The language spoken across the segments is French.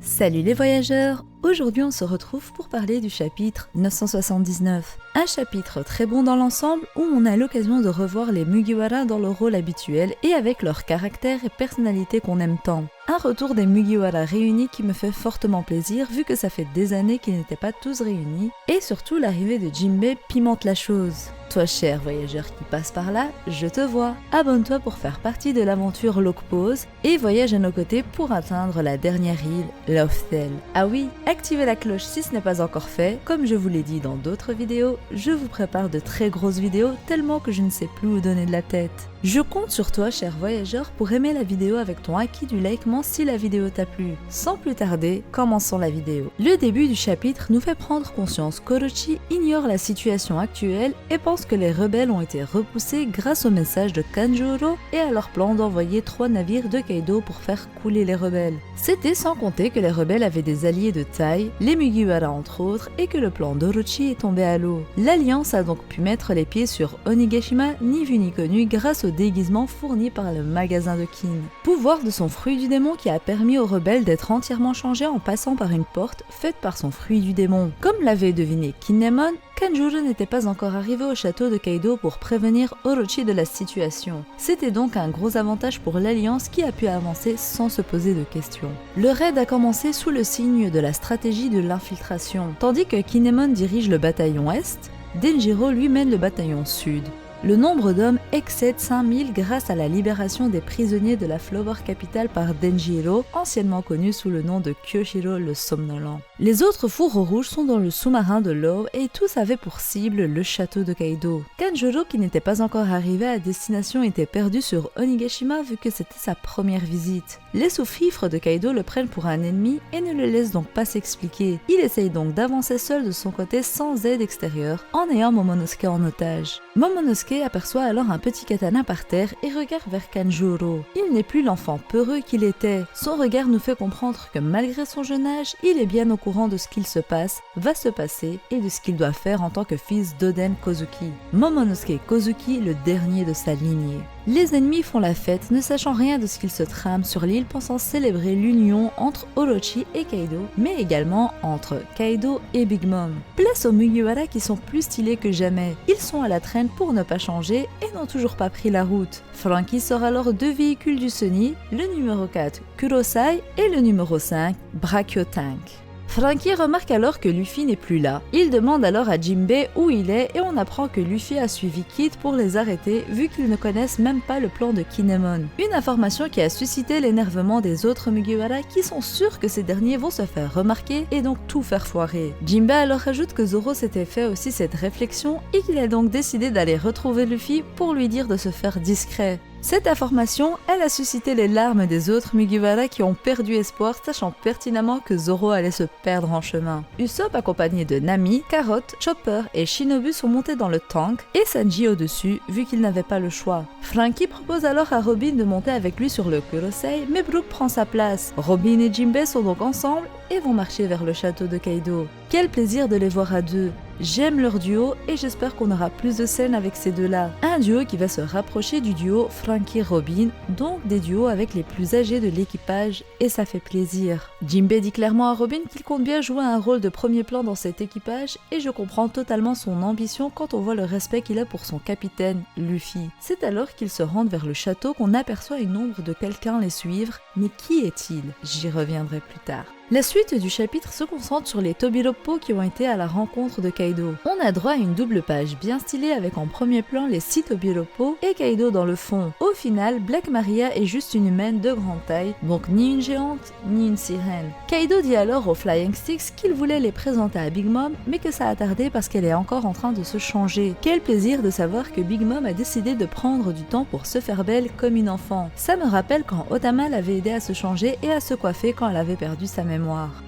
Salut les voyageurs! Aujourd'hui on se retrouve pour parler du chapitre 979. Un chapitre très bon dans l'ensemble où on a l'occasion de revoir les Mugiwara dans leur rôle habituel et avec leur caractère et personnalité qu'on aime tant. Un retour des Mugiwara réunis qui me fait fortement plaisir vu que ça fait des années qu'ils n'étaient pas tous réunis et surtout l'arrivée de Jinbei pimente la chose. Toi cher voyageur qui passe par là, je te vois. Abonne-toi pour faire partie de l'aventure Lokpose et voyage à nos côtés pour atteindre la dernière île, Lofthel. Ah oui, activez la cloche si ce n'est pas encore fait. Comme je vous l'ai dit dans d'autres vidéos, je vous prépare de très grosses vidéos tellement que je ne sais plus où donner de la tête. Je compte sur toi cher voyageur pour aimer la vidéo avec ton acquis du likement si la vidéo t'a plu. Sans plus tarder, commençons la vidéo. Le début du chapitre nous fait prendre conscience qu'Orochi ignore la situation actuelle et pense que les rebelles ont été repoussés grâce au message de Kanjuro et à leur plan d'envoyer 3 navires de Kaido pour faire couler les rebelles. C'était sans compter que les rebelles avaient des alliés de taille, les Mugiwara entre autres, et que le plan d'Orochi est tombé à l'eau. L'Alliance a donc pu mettre les pieds sur Onigashima, ni vu ni connu, grâce au déguisement fourni par le magasin de Kin. Pouvoir de son fruit du démon qui a permis aux rebelles d'être entièrement changés en passant par une porte faite par son fruit du démon. Comme l'avait deviné Kinemon, Kanjuro n'était pas encore arrivé au château de Kaido pour prévenir Orochi de la situation. C'était donc un gros avantage pour l'Alliance qui a pu avancer sans se poser de questions. Le raid a commencé sous le signe de la stratégie de l'infiltration. Tandis que Kinemon dirige le bataillon Est, Denjiro lui mène le bataillon Sud. Le nombre d'hommes excède 5000 grâce à la libération des prisonniers de la Flower Capital par Denjiro, anciennement connu sous le nom de Kyoshiro le Somnolent. Les autres fourreaux rouges sont dans le sous-marin de l'or et tous avaient pour cible le château de Kaido. Kanjuro, qui n'était pas encore arrivé à destination, était perdu sur Onigashima vu que c'était sa première visite. Les sous-fifres de Kaido le prennent pour un ennemi et ne le laissent donc pas s'expliquer. Il essaye donc d'avancer seul de son côté sans aide extérieure en ayant Momonosuke en otage. Momonosuke aperçoit alors un petit katana par terre et regarde vers Kanjuro. Il n'est plus l'enfant peureux qu'il était. Son regard nous fait comprendre que malgré son jeune âge, il est bien au courant de ce qu'il se passe, va se passer et de ce qu'il doit faire en tant que fils d'Oden Kozuki. Momonosuke Kozuki, le dernier de sa lignée. Les ennemis font la fête, ne sachant rien de ce qu'il se trame sur l'île, pensant célébrer l'union entre Orochi et Kaido, mais également entre Kaido et Big Mom. Place aux Mugiwara qui sont plus stylés que jamais. Ils sont à la traîne pour ne pas changer et n'ont toujours pas pris la route. Franky sort alors 2 véhicules du Sunny, le numéro 4 Kurosai et le numéro 5 Brachio Tank. Franky remarque alors que Luffy n'est plus là. Il demande alors à Jinbei où il est et on apprend que Luffy a suivi Kid pour les arrêter vu qu'ils ne connaissent même pas le plan de Kinemon. Une information qui a suscité l'énervement des autres Mugiwara qui sont sûrs que ces derniers vont se faire remarquer et donc tout faire foirer. Jinbei alors ajoute que Zoro s'était fait aussi cette réflexion et qu'il a donc décidé d'aller retrouver Luffy pour lui dire de se faire discret. Cette information, elle a suscité les larmes des autres Mugiwara qui ont perdu espoir, sachant pertinemment que Zoro allait se perdre en chemin. Usopp, accompagné de Nami, Carrot, Chopper et Shinobu sont montés dans le tank et Sanji au-dessus, vu qu'il n'avait pas le choix. Franky propose alors à Robin de monter avec lui sur le Kurosei, mais Brook prend sa place. Robin et Jinbei sont donc ensemble et vont marcher vers le château de Kaido. Quel plaisir de les voir à deux. J'aime leur duo et j'espère qu'on aura plus de scènes avec ces deux-là. Un duo qui va se rapprocher du duo Franky-Robin, donc des duos avec les plus âgés de l'équipage, et ça fait plaisir. Jinbei dit clairement à Robin qu'il compte bien jouer un rôle de premier plan dans cet équipage et je comprends totalement son ambition quand on voit le respect qu'il a pour son capitaine, Luffy. C'est alors qu'ils se rendent vers le château qu'on aperçoit une ombre de quelqu'un les suivre, mais qui est-il? J'y reviendrai plus tard. La suite du chapitre se concentre sur les Tobiroppo qui ont été à la rencontre de Kaido. On a droit à une double page bien stylée avec en premier plan les 6 Tobiroppo et Kaido dans le fond. Au final, Black Maria est juste une humaine de grande taille, donc ni une géante, ni une sirène. Kaido dit alors aux Flying Six qu'il voulait les présenter à Big Mom, mais que ça a tardé parce qu'elle est encore en train de se changer. Quel plaisir de savoir que Big Mom a décidé de prendre du temps pour se faire belle comme une enfant. Ça me rappelle quand Otama l'avait aidé à se changer et à se coiffer quand elle avait perdu sa mémoire.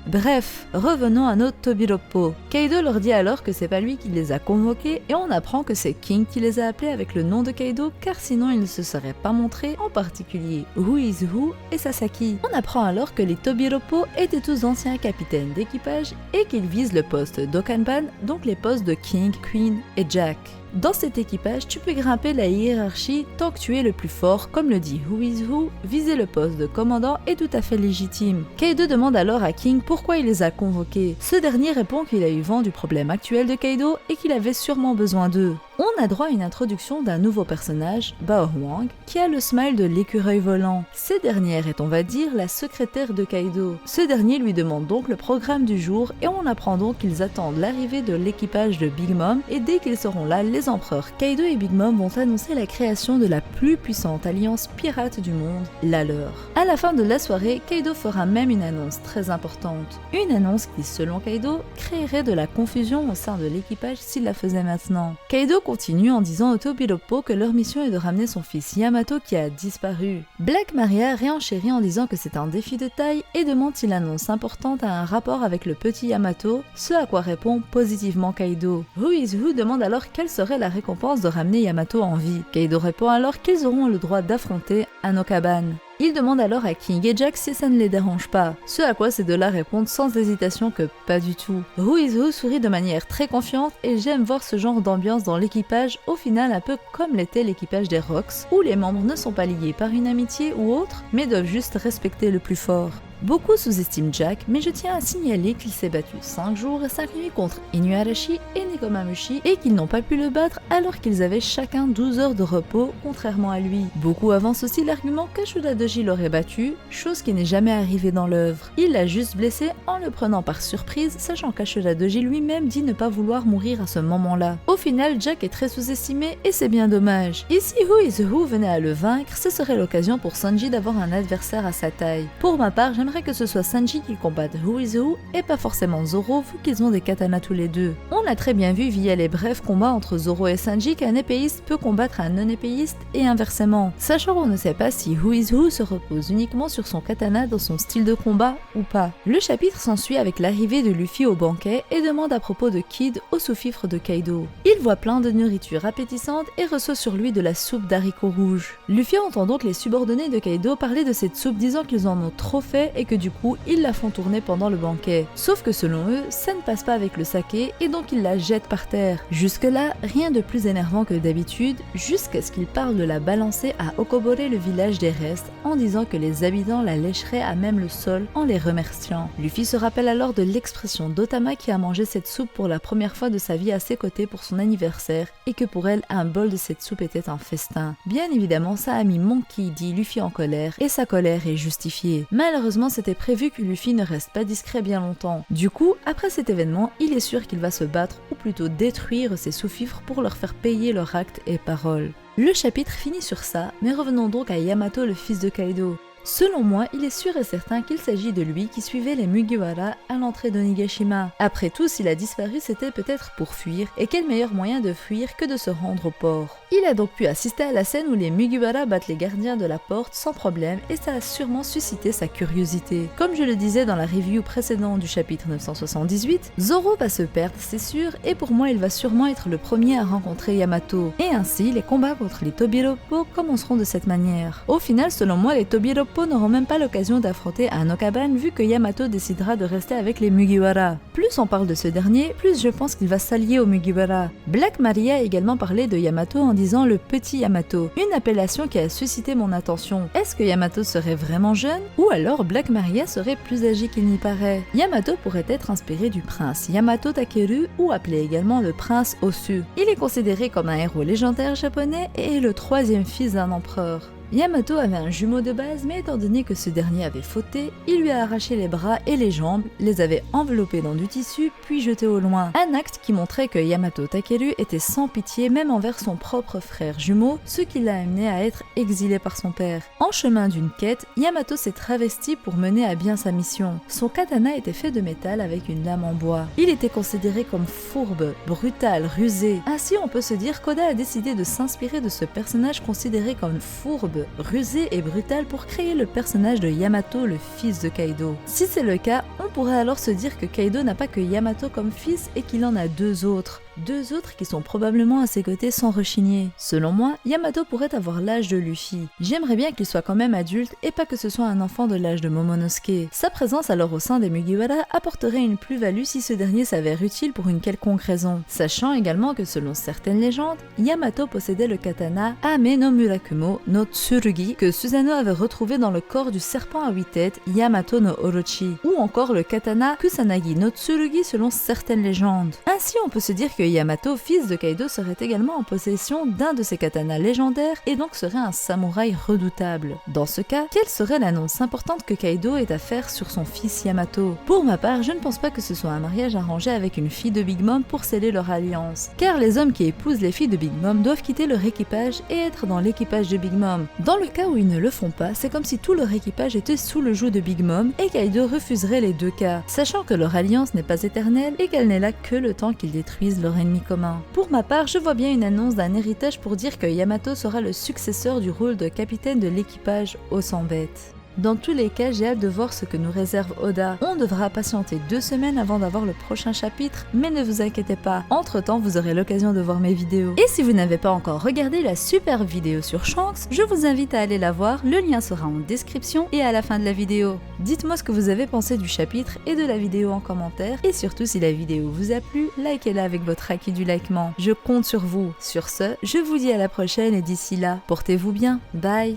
Bref, revenons à nos Tobiroppo. Kaido leur dit alors que c'est pas lui qui les a convoqués et on apprend que c'est King qui les a appelés avec le nom de Kaido car sinon il ne se serait pas montré, en particulier Who is Who et Sasaki. On apprend alors que les Tobiroppo étaient tous anciens capitaines d'équipage et qu'ils visent le poste d'Okanban, donc les postes de King, Queen et Jack. Dans cet équipage, tu peux grimper la hiérarchie tant que tu es le plus fort, comme le dit Who is Who, viser le poste de commandant est tout à fait légitime. Kaido demande alors à King pourquoi il les a convoqués. Ce dernier répond qu'il a eu vent du problème actuel de Kaido et qu'il avait sûrement besoin d'eux. On a droit à une introduction d'un nouveau personnage, Bao Huang, qui a le smile de l'écureuil volant. Cette dernière est, on va dire, la secrétaire de Kaido. Ce dernier lui demande donc le programme du jour et on apprend donc qu'ils attendent l'arrivée de l'équipage de Big Mom et dès qu'ils seront là, les empereurs Kaido et Big Mom vont annoncer la création de la plus puissante alliance pirate du monde, la leur. À la fin de la soirée, Kaido fera même une annonce très importante. Une annonce qui, selon Kaido, créerait de la confusion au sein de l'équipage s'il la faisait maintenant. Kaido continue en disant au Tobiroppo que leur mission est de ramener son fils Yamato qui a disparu. Black Maria réenchérit en disant que c'est un défi de taille et demande si l'annonce importante a un rapport avec le petit Yamato, ce à quoi répond positivement Kaido. Who is Who demande alors quelle serait la récompense de ramener Yamato en vie. Kaido répond alors qu'ils auront le droit d'affronter Anokaban. Il demande alors à King et Jack si ça ne les dérange pas, ce à quoi ces deux-là répondent sans hésitation que pas du tout. Who is Who sourit de manière très confiante et j'aime voir ce genre d'ambiance dans l'équipage, au final un peu comme l'était l'équipage des Rocks, où les membres ne sont pas liés par une amitié ou autre, mais doivent juste respecter le plus fort. Beaucoup sous-estiment Jack, mais je tiens à signaler qu'il s'est battu 5 jours et 5 nuits contre Inuarashi et Nekomamushi et qu'ils n'ont pas pu le battre alors qu'ils avaient chacun 12 heures de repos, contrairement à lui. Beaucoup avancent aussi l'argument qu'Ashura Doji l'aurait battu, chose qui n'est jamais arrivée dans l'œuvre. Il l'a juste blessé en le prenant par surprise, sachant qu'Ashura Doji lui-même dit ne pas vouloir mourir à ce moment-là. Au final, Jack est très sous-estimé et c'est bien dommage. Et si Who is Who venait à le vaincre, ce serait l'occasion pour Sanji d'avoir un adversaire à sa taille. Pour ma part, j'aimerais que ce soit Sanji qui combatte Who is Who et pas forcément Zoro vu qu'ils ont des katanas tous les deux. On a très bien vu via les brefs combats entre Zoro et Sanji qu'un épéiste peut combattre un non-épéiste et inversement. Sachant qu'on ne sait pas si Who is Who se repose uniquement sur son katana dans son style de combat ou pas. Le chapitre s'ensuit avec l'arrivée de Luffy au banquet et demande à propos de Kid au sous-fifre de Kaido. Il voit plein de nourriture appétissante et reçoit sur lui de la soupe d'haricots rouges. Luffy entend donc les subordonnés de Kaido parler de cette soupe disant qu'ils en ont trop fait et que du coup ils la font tourner pendant le banquet. Sauf que selon eux, ça ne passe pas avec le saké et donc ils la jettent par terre. Jusque là, rien de plus énervant que d'habitude, jusqu'à ce qu'ils parlent de la balancer à Okobore, le village des restes, en disant que les habitants la lécheraient à même le sol en les remerciant. Luffy se rappelle alors de l'expression d'Otama qui a mangé cette soupe pour la première fois de sa vie à ses côtés pour son anniversaire et que pour elle, un bol de cette soupe était un festin. Bien évidemment, ça a mis Monkey D. Luffy en colère et sa colère est justifiée. Malheureusement, c'était prévu que Luffy ne reste pas discret bien longtemps. Du coup, après cet événement, il est sûr qu'il va se battre ou plutôt détruire ses sous-fifres pour leur faire payer leurs actes et paroles. Le chapitre finit sur ça, mais revenons donc à Yamato, le fils de Kaido. Selon moi, il est sûr et certain qu'il s'agit de lui qui suivait les Mugiwara à l'entrée d'Onigashima. Après tout, s'il a disparu, c'était peut-être pour fuir, et quel meilleur moyen de fuir que de se rendre au port. Il a donc pu assister à la scène où les Mugiwara battent les gardiens de la porte sans problème, et ça a sûrement suscité sa curiosité. Comme je le disais dans la review précédente du chapitre 978, Zoro va se perdre, c'est sûr, et pour moi il va sûrement être le premier à rencontrer Yamato. Et ainsi, les combats contre les Tobiroppo commenceront de cette manière. Au final, selon moi, les Tobiroppo n'auront même pas l'occasion d'affronter Anokaban vu que Yamato décidera de rester avec les Mugiwara. Plus on parle de ce dernier, plus je pense qu'il va s'allier aux Mugiwara. Black Maria a également parlé de Yamato en disant le petit Yamato, une appellation qui a suscité mon attention. Est-ce que Yamato serait vraiment jeune ou alors Black Maria serait plus âgé qu'il n'y paraît? Yamato pourrait être inspiré du prince Yamato Takeru ou appelé également le prince Osu. Il est considéré comme un héros légendaire japonais et est le troisième fils d'un empereur. Yamato avait un jumeau de base, mais étant donné que ce dernier avait fauté, il lui a arraché les bras et les jambes, les avait enveloppés dans du tissu, puis jetés au loin. Un acte qui montrait que Yamato Takeru était sans pitié même envers son propre frère jumeau, ce qui l'a amené à être exilé par son père. En chemin d'une quête, Yamato s'est travesti pour mener à bien sa mission. Son katana était fait de métal avec une lame en bois. Il était considéré comme fourbe, brutal, rusé. Ainsi on peut se dire qu'Oda a décidé de s'inspirer de ce personnage considéré comme fourbe, rusé et brutal pour créer le personnage de Yamato, le fils de Kaido. Si c'est le cas, on pourrait alors se dire que Kaido n'a pas que Yamato comme fils et qu'il en a deux autres. 2 autres qui sont probablement à ses côtés sans rechigner. Selon moi, Yamato pourrait avoir l'âge de Luffy. J'aimerais bien qu'il soit quand même adulte et pas que ce soit un enfant de l'âge de Momonosuke. Sa présence alors au sein des Mugiwara apporterait une plus-value si ce dernier s'avère utile pour une quelconque raison. Sachant également que selon certaines légendes, Yamato possédait le katana Ame no Murakumo no Tsurugi que Susanoo avait retrouvé dans le corps du serpent à 8 têtes Yamato no Orochi, ou encore le katana Kusanagi no Tsurugi selon certaines légendes. Ainsi on peut se dire que Yamato, fils de Kaido, serait également en possession d'un de ces katanas légendaires et donc serait un samouraï redoutable. Dans ce cas, quelle serait l'annonce importante que Kaido ait à faire sur son fils Yamato? Pour ma part, je ne pense pas que ce soit un mariage arrangé avec une fille de Big Mom pour sceller leur alliance, car les hommes qui épousent les filles de Big Mom doivent quitter leur équipage et être dans l'équipage de Big Mom. Dans le cas où ils ne le font pas, c'est comme si tout leur équipage était sous le joug de Big Mom et Kaido refuserait les 2 cas, sachant que leur alliance n'est pas éternelle et qu'elle n'est là que le temps qu'ils détruisent leur ennemi commun. Pour ma part, je vois bien une annonce d'un héritage pour dire que Yamato sera le successeur du rôle de capitaine de l'équipage au sans bête. Dans tous les cas, j'ai hâte de voir ce que nous réserve Oda. On devra patienter 2 semaines avant d'avoir le prochain chapitre, mais ne vous inquiétez pas, entre temps vous aurez l'occasion de voir mes vidéos. Et si vous n'avez pas encore regardé la super vidéo sur Shanks, je vous invite à aller la voir, le lien sera en description et à la fin de la vidéo. Dites-moi ce que vous avez pensé du chapitre et de la vidéo en commentaire, et surtout si la vidéo vous a plu, likez-la avec votre acquis du likement. Je compte sur vous. Sur ce, je vous dis à la prochaine et d'ici là, portez-vous bien, bye.